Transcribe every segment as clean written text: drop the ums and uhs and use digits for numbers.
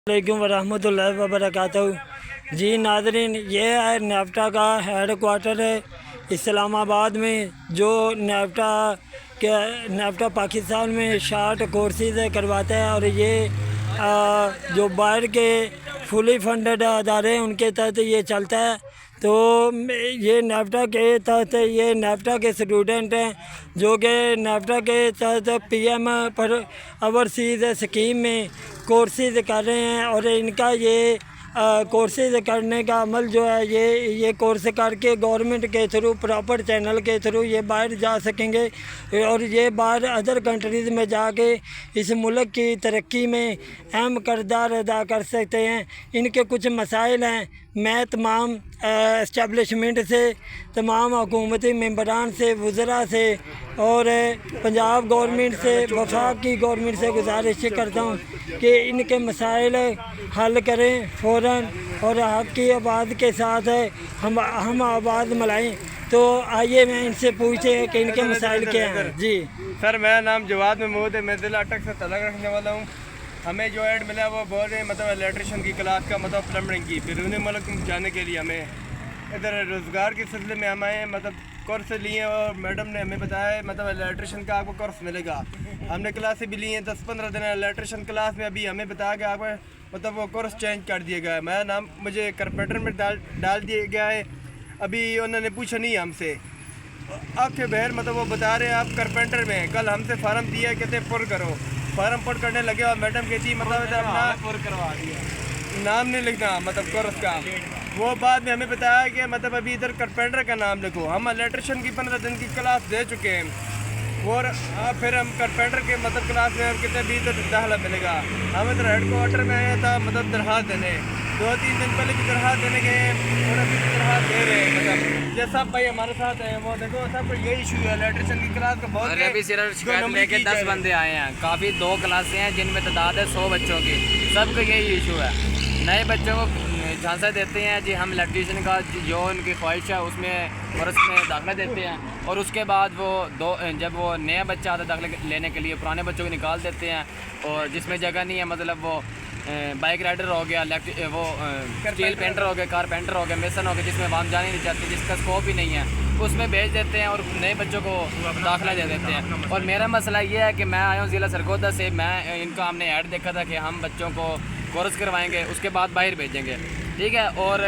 वालेकुम वरहमतुल्लाहि वबरकातुहू। जी नाज़रीन, ये है नेफ्टा का हेड क्वार्टर है इस्लामाबाद में, जो नेफ्टा पाकिस्तान में शार्ट कोर्सेज करवाता है और ये जो बाहर के फुली फंडेड अदारे हैं उनके तहत ये चलता है। तो ये नेफ्टा के तहत ये नेफ्टा के स्टूडेंट हैं जो कि नेफ्टा के तहत पीएम पर ओवरसीज़ स्कीम में कोर्सेज कर रहे हैं और इनका ये कोर्सेज करने का अमल जो है ये कोर्स करके गवर्नमेंट के थ्रू प्रॉपर चैनल के थ्रू ये बाहर जा सकेंगे और ये बाहर अदर कंट्रीज़ में जाके इस मुल्क की तरक्की में अहम किरदार अदा कर सकते हैं। इनके कुछ मसाइल हैं, मैं तमाम इस्टेब्लिशमेंट से, तमाम हुकूमती मेंबरान से, वज़रा से और पंजाब गवर्नमेंट से, वफाक की गवर्नमेंट से गुजारिश करता हूँ कि इनके मसाइल हल करें फ़ौरन और हक़ की आवाज़ के साथ हम आवाज़ मिलाएँ। तो आइए मैं इनसे पूछे कि इनके मसाइल क्या हैं। जी सर, मेरा नाम जवाद महमूद है, मैं ज़िला अटक से तलक रखने वाला हूँ। हमें जो ऐड मिला वो बोल रहे हैं मतलब इलेक्ट्रिशियन की क्लास का मतलब प्लम्बिंग की, फिर उन्हें मुल्क जाने के लिए हमें इधर रोज़गार के सिलसिले में हम आए मतलब कोर्स लिए और मैडम ने हमें बताया है मतलब इलेक्ट्रिशियन का आपको कोर्स मिलेगा। हमने क्लासें भी ली हैं 10-15 दिन इलेक्ट्रिशियन क्लास में। अभी हमें बताया गया आपको मतलब वो कोर्स चेंज कर दिया गया है। मेरा नाम मुझे कारपेंटर में डाल दिया गया है। अभी उन्होंने पूछा नहीं हमसे, आपके बहर मतलब वो बता रहे हैं आप कारपेंटर में, कल हमसे फार्म दिया कहते पुर करो, फार्म पुर करने लगे और मैडम कहती मतलब अपना पुर करवा दिया, नाम नहीं लिखना मतलब कोर्स का। वो बाद में हमें बताया कि मतलब अभी इधर कारपेंटर का नाम लिखो। हम इलेक्ट्रिशियन की 15 दिन की क्लास दे चुके हैं और फिर हम कारपेंटर के मतलब क्लास में हम कितने भी इधर दाखिला मिलेगा। हम इधर हेड क्वार्टर में आया था मतलब दरख्वास्त देने, 2-3 दिन पहले भी दरख्वास्त देने गए और अभी भी दरख्वास्त दे रहे हैं। मतलब ये सब भाई हमारे साथ हैं, वो देखो सब यही इशू है इलेक्ट्रिशियन की क्लास का बहुत। अभी सिर्फ शिकायत लेके 10 बंदे आए हैं, काफ़ी 2 क्लासें हैं जिनमें तादाद है 100 बच्चों की, सबका यही इशू है। नए बच्चों को झांसा देते हैं जी हम इलेक्ट्रिशियन का जो उनकी ख्वाहिश है उसमें कोर्स में दाखिला देते हैं और उसके बाद वो जब वो नया बच्चा आता है दाखिला लेने के लिए पुराने बच्चों को निकाल देते हैं और जिसमें जगह नहीं है मतलब वो बाइक राइडर हो गया, वो स्टील पेंटर हो गया, कारपेंटर हो गया, मेसन हो गया, जिसमें हम जाने नहीं चाहते, जिसका स्कोप ही नहीं है, उसमें भेज देते हैं और नए बच्चों को दाखिला दे देते हैं। और मेरा मसला ये है कि मैं आया हूँ ज़िला सरगोदा से, मैं इनका हमने ऐड देखा था कि हम बच्चों को कोर्स करवाएंगे उसके बाद बाहर भेजेंगे, ठीक है। और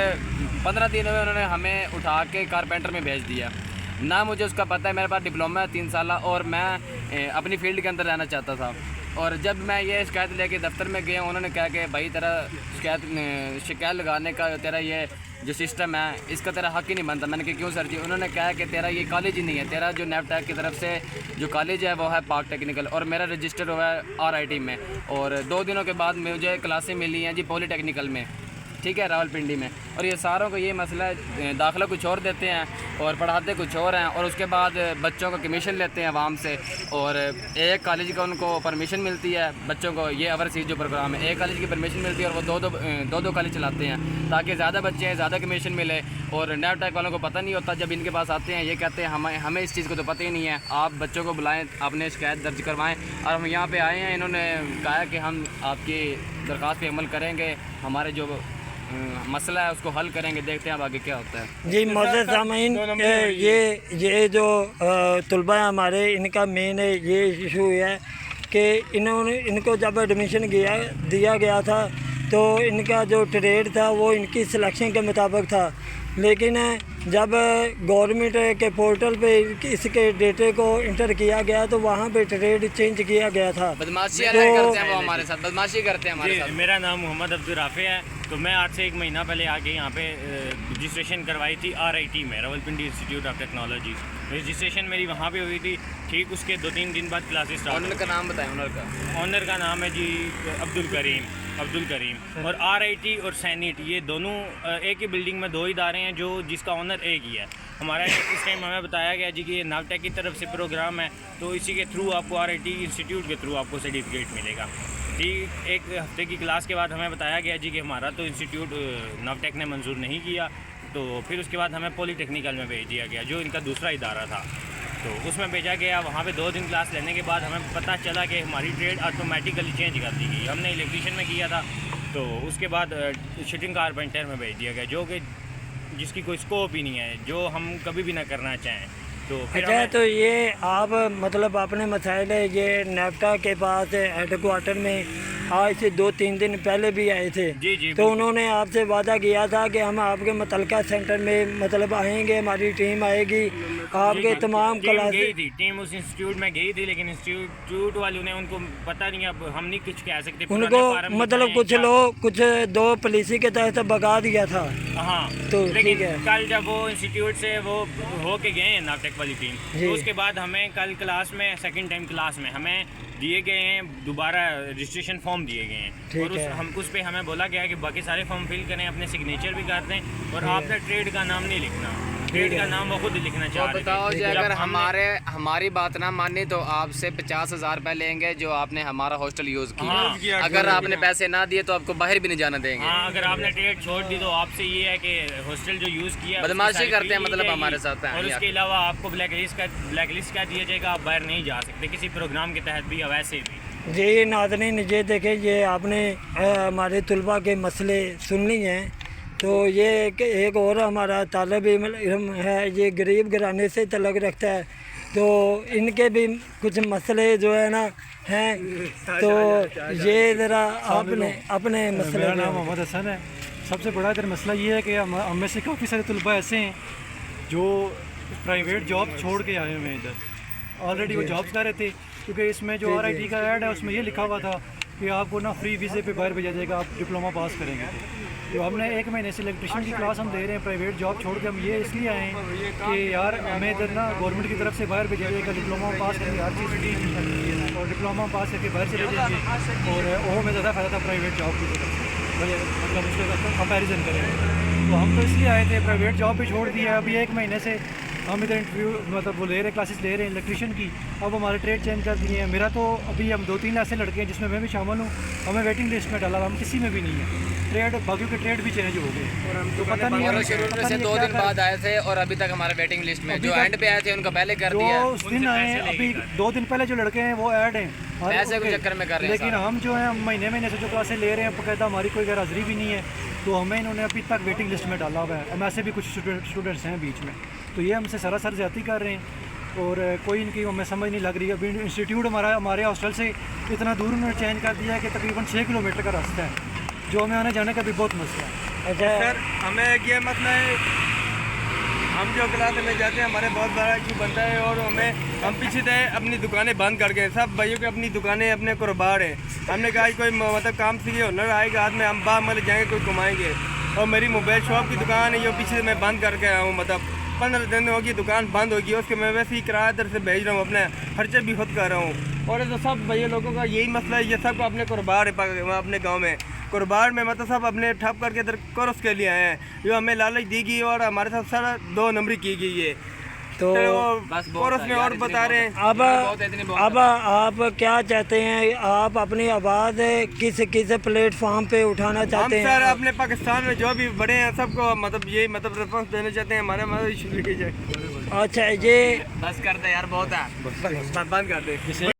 15 दिनों में उन्होंने हमें उठा के कारपेंटर में भेज दिया ना। मुझे उसका पता है, मेरे पास डिप्लोमा है 3 साल और मैं अपनी फील्ड के अंदर रहना चाहता था। और जब मैं ये शिकायत लेके दफ्तर में गया उन्होंने कहा कि भाई तेरा शिकायत लगाने का तेरा ये जो सिस्टम है इसका तेरा हक़ ही नहीं बनता। मैंने कहा क्यों सर जी? उन्होंने कहा कि तेरा ये कॉलेज ही नहीं है, तेरा जो नेफ्टा की तरफ से जो कॉलेज है वो है पाक टेक्निकल और मेरा रजिस्टर हुआ है RIT में। और 2 दिनों के बाद मुझे क्लासें मिली हैं जी पॉलीटेक्निकल में, ठीक है, रावलपिंडी में। और ये सारों को ये मसला है, दाखिला कुछ और देते हैं और पढ़ाते कुछ और हैं और उसके बाद बच्चों को कमीशन लेते हैं आवाम से। और एक कॉलेज का उनको परमिशन मिलती है बच्चों को, ये ओवरसीज़ जो प्रोग्राम है, एक कॉलेज की परमिशन मिलती है और वो दो कॉलेज चलाते हैं ताकि ज़्यादा बच्चे हैं, ज़्यादा कमीशन मिले। और नेफ्टा वालों को पता नहीं होता, जब इनके पास आते हैं ये कहते हैं हमें इस चीज़ को तो पता ही नहीं है, आप बच्चों को बुलाएँ, आपने शिकायत दर्ज करवाएँ। और हम यहाँ पर आए हैं, इन्होंने कहा कि हम आपकी दरख्वास्त पर अमल करेंगे, हमारे जो मसला है उसको हल करेंगे, देखते हैं अब आगे क्या होता है। जी मोअज़्ज़ज़ सामीन, ये जो तलबा है हमारे, इनका मेन ये इशू है कि इनको जब एडमिशन दिया गया था तो इनका जो ट्रेड था वो इनकी सिलेक्शन के मुताबिक था, लेकिन जब गवर्नमेंट के पोर्टल पे इसके डेटे को इंटर किया गया तो वहाँ पे ट्रेड चेंज किया गया था। बदमाशी करते हैं वो हमारे साथ, बदमाशी करते हैं हमारे साथ। मेरा नाम मोहम्मद अब्दुल राफ़ी है, तो मैं आज से 1 महीना पहले आके यहाँ पे रजिस्ट्रेशन करवाई थी RIT में, Rawalpindi institute of technology. Registration मेरी वहाँ पे हुई थी, ठीक उसके 2-3 दिन बाद क्लासेस स्टार्ट। ऑनर का नाम बताएं। ऑनर का नाम है जी अब्दुल करीम। और RIT और सैनिट ये दोनों एक ही बिल्डिंग में 2 इदारे हैं जो जिसका ऑनर एक ही है। हमारा इस टाइम हमें बताया गया जी कि ये नेफ्टा की तरफ से प्रोग्राम है, तो इसी के थ्रू आपको RIT इंस्टीट्यूट के थ्रू आपको सर्टिफिकेट मिलेगा जी। 1 हफ्ते की क्लास के बाद हमें बताया गया जी कि हमारा तो इंस्टीट्यूट नेफ्टेक ने मंजूर नहीं किया, तो फिर उसके बाद हमें पॉलीटेक्निकल में भेज दिया गया जो इनका दूसरा इदारा था, तो उसमें भेजा गया। वहाँ पे 2 दिन क्लास लेने के बाद हमें पता चला कि हमारी ट्रेड ऑटोमेटिकली चेंज कर दी गई। हमने इलेक्ट्रिशियन में किया था, तो उसके बाद शूटिंग कारपेंटर में भेज दिया गया, जो कि जिसकी कोई स्कोप ही नहीं है, जो हम कभी भी ना करना चाहें। तो फिर अच्छा, तो ये आप मतलब अपने मसाइल ये नेफ्टा के पास हेडक्वार्टर में आज से 2-3 दिन पहले भी आए थे। जी जी, तो उन्होंने आपसे वादा किया था कि हम आपके मुतलका सेंटर में मतलब आएंगे, हमारी टीम आएगी, आपके तमाम क्लास गई थी, टीम उस इंस्टीट्यूट में गई थी, लेकिन इंस्टीट्यूट वालों ने उनको पता नहीं, अब हम नहीं कुछ कह सकते, उनको मतलब कुछ लोग कुछ 2 पुलिस के तहत भगा दिया था। हाँ, तो लेकिन ठीक है। कल जब वो इंस्टीट्यूट से वो हो के गए हैं नाटेक वाली टीम, तो उसके बाद हमें कल क्लास में सेकंड टाइम क्लास में हमें दिए गए हैं दोबारा रजिस्ट्रेशन फॉर्म दिए गए हैं, और उस पे हमें बोला गया है कि बाकी सारे फॉर्म फिल करें, अपने सिग्नेचर भी कर दें, और आपने ट्रेड का नाम नहीं लिखना, ट्रेड का नाम वो खुद लिखना चाह रहे थे। बताओ जी, अगर हमारी बात ना मानी तो आपसे 50,000 रुपये लेंगे जो आपने हमारा हॉस्टल यूज़ किया। अगर आपने पैसे ना दिए तो आपको बाहर भी नहीं जाना देंगे। हाँ, अगर आपने ट्रेड छोड़ दी तो आपसे ये है कि हॉस्टल जो यूज़ किया बदमाशी करते हैं, मतलब हमारे साथ हैं। और उसके अलावा आपको ब्लैक लिस्ट का दिया जाएगा, आप बाहर नहीं जा सकते किसी प्रोग्राम के तहत भी, वैसे भी। जी नाज़रीन, ये देखें, ये आपने हमारे तलबा के मसले सुन लिए हैं। तो ये एक और हमारा तालिब इल्म है, ये गरीब घराने से तल्लुक़ रखता है, तो इनके भी कुछ मसले जो है ना हैं, तो ये ज़रा आपने अपने मसले। मेरा नाम मोहम्मद हसन है। सबसे बड़ा इधर मसला ये है कि हम में से काफ़ी सारे तलबा ऐसे हैं जो प्राइवेट जॉब छोड़ के आए हुए हैं इधर। ऑलरेडी वो जॉब्स कर रहे थे, क्योंकि इसमें जो RIT का ऐड है उसमें ये लिखा हुआ था कि आपको ना फ्री वीज़े पे बाहर भेजा जाएगा, आप डिप्लोमा पास करेंगे। तो हमने 1 महीने से इलेक्ट्रिशियन की क्लास हम दे रहे हैं, प्राइवेट जॉब छोड़ के हम ये इसलिए आए हैं कि यार हमें इधर ना गवर्नमेंट की तरफ से बाहर भेजा जाएगा, डिप्लोमा पास करके हर चीज़ फ्री, और डिप्लोमा पास करके बाहर चले जाएंगे, और वो में ज़्यादा फ़ायदा था प्राइवेट जॉब की तरफ से, मतलब उसके कंपेरिजन करें। तो हम तो इसलिए आए थे, प्राइवेट जॉब भी छोड़ दिया। अभी 1 महीने से हम इधर इंटरव्यू मतलब वो ले रहे हैं, क्लासेस ले रहे हैं इलेक्ट्रिशियन की। अब हमारे ट्रेड चेंज कर दिए हैं। मेरा तो अभी हम 2-3 ऐसे लड़के हैं जिसमें मैं भी शामिल हूँ, हमें वेटिंग लिस्ट में डाला, हम किसी में भी नहीं है। ट्रेड बाकी के ट्रेड भी चेंज हो गए, और हम तो पता नहीं है, शुरू में से 2 दिन बाद आए थे और अभी तक हमारे वेटिंग लिस्ट में, जो एंड पे आए थे उनका पहले कर दिया। उस दिन आए, अभी 2 दिन पहले जो लड़के हैं वो ऐड हैं, पैसे के चक्कर में कर रहे हैं। लेकिन हम जो है महीने से जो क्लासेस ले रहे हैं, बकायदा हमारी कोई गैर हाजिरी भी नहीं है, तो हमें इन्होंने अभी तक वेटिंग लिस्ट में डाला हुआ है। हम ऐसे भी कुछ स्टूडेंट्स हैं बीच में, तो ये हमसे सरासर ज़्यादती कर रहे हैं, और कोई इनकी हमें समझ नहीं लग रही है। अभी इंस्टीट्यूट हमारे हॉस्टल से इतना दूर उन्होंने चेंज कर दिया है कि तकरीबन 6 किलोमीटर का रास्ता है, जो हमें आने जाने का भी बहुत मसला है। अच्छा सर, हमें ये मसला है, हम जो क्लास में जाते हैं हमारे बहुत बड़ा इशू बनता है, और हम पीछे थे अपनी दुकानें बंद कर गए। सब भाइयों की अपनी दुकानें अपने कारोबार है। हमने कहा कोई मतलब काम सीखे हुनर आएगा हाथ में, हम बाहर मतलब जाएंगे, कोई कमाएंगे। और मेरी मोबाइल शॉप की दुकान है, जो पीछे मैं बंद करके आया हूँ, मतलब 15 दिन होगी दुकान बंद होगी, उसके मैं वैसे ही किराया दर से भेज रहा हूँ, अपने खर्चे भी खुद कर रहा हूँ। और तो सब भैया लोगों का यही मसला है, ये सबको अपने कारोबार है, अपने गांव में कारोबार में मतलब सब अपने ठप करके इधर कोर्स के लिए आए हैं, जो हमें लालच दी गई और हमारे साथ सारा 2 नंबरी की गई है। तो कोर्स में और बता रहे हैं। अब आप क्या चाहते हैं, आप अपनी आवाज़ किस प्लेटफॉर्म पे उठाना चाहते हैं? हम सर अपने पाकिस्तान में जो भी बड़े हैं सबको मतलब यही मतलब रेस्पॉन्स देना चाहते हैं, हमारे मतलब इशू लिखे जाए। अच्छा, ये बस कर दे यार, बहुत है, बंद कर दे।